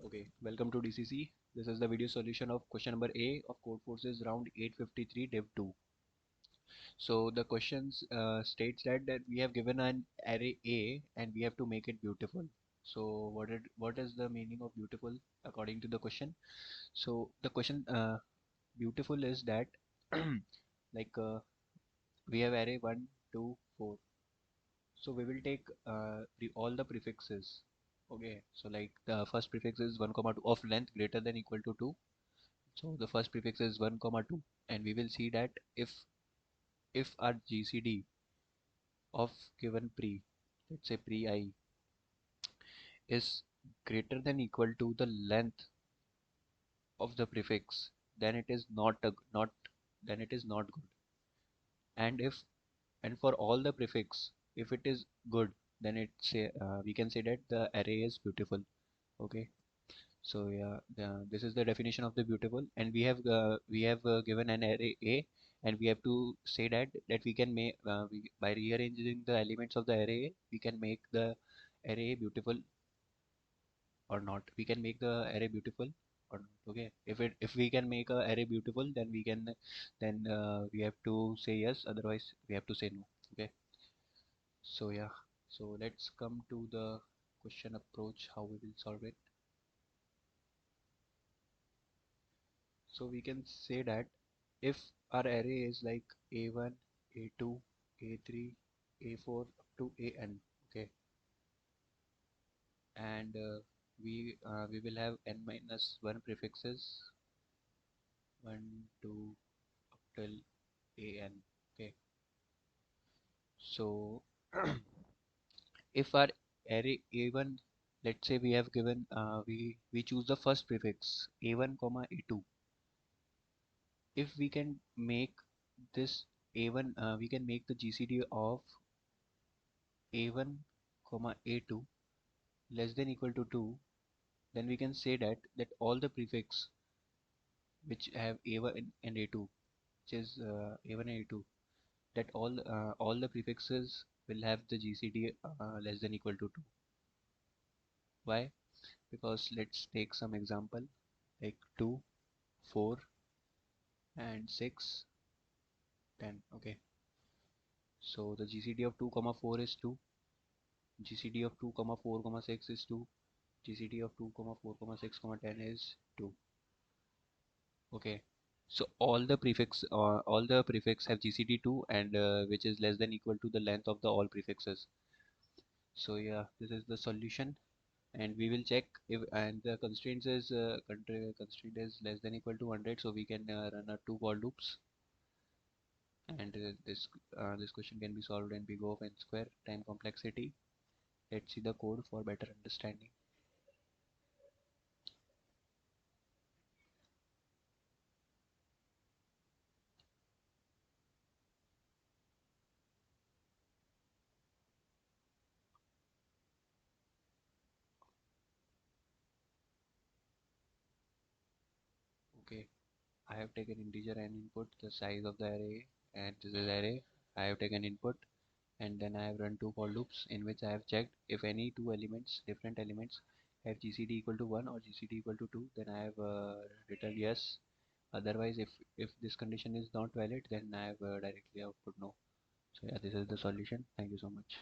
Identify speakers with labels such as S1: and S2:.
S1: Okay, welcome to DCC. This is the video solution of question number A of Codeforces round 853 div 2. So the questions states that we have given an array A and we have to make it beautiful. So what is the meaning of beautiful according to the question? So the question beautiful is that like we have array 1, 2, 4. So we will take all the prefixes. Okay, so like the first prefix is 1 comma 2 of length greater than equal to 2. So the first prefix is 1 comma 2, and we will see that if our GCD of given pre, let's say pre I, is greater than equal to the length of the prefix, then it is not then it is not good. And if and for all the prefix, if it is good, then we can say that the array is beautiful. Okay. So yeah, this is the definition of the beautiful, and we have given an array A, and we have to say that we can make by rearranging the elements of the array, we can make the array beautiful or not. We can make the array beautiful or not. Okay, if we can make a array beautiful, then we have to say yes. Otherwise, we have to say no. Okay. So yeah, so let's come to the question approach. How we will solve it. So we can say that if our array is like A1, A2, A3, A4 up to AN, okay, and we will have n minus 1 prefixes 1, 2 up till AN, okay. So if our array A1, let's say we have given we choose the first prefix A1 comma A2. If we can make this A1, we can make the GCD of A1 comma A2 less than equal to 2, then we can say that all the prefix which have A1 and A2, which is A1 and A2, that all the prefixes will have the GCD less than equal to 2. Why? Because let's take some example like 2, 4 and 6, 10. Okay, so the GCD of 2 comma 4 is 2, GCD of 2 comma 4 comma 6 is 2, GCD of 2 comma 4 comma 6 comma 10 is 2. Okay, so all the prefix have GCD2, and which is less than equal to the length of the all prefixes. So yeah, this is the solution, and we will check if and the constraint is less than equal to 100, so we can run our two for loops, and this question can be solved in big O of n square time complexity. Let's see the code for better understanding. Okay, I have taken integer n input, the size of the array, and this is array. I have taken input, and then I have run two for loops in which I have checked if any different elements have GCD equal to 1 or GCD equal to 2, then I have written yes. Otherwise, if this condition is not valid, then I have directly output no. So yeah, this is the solution. Thank you so much.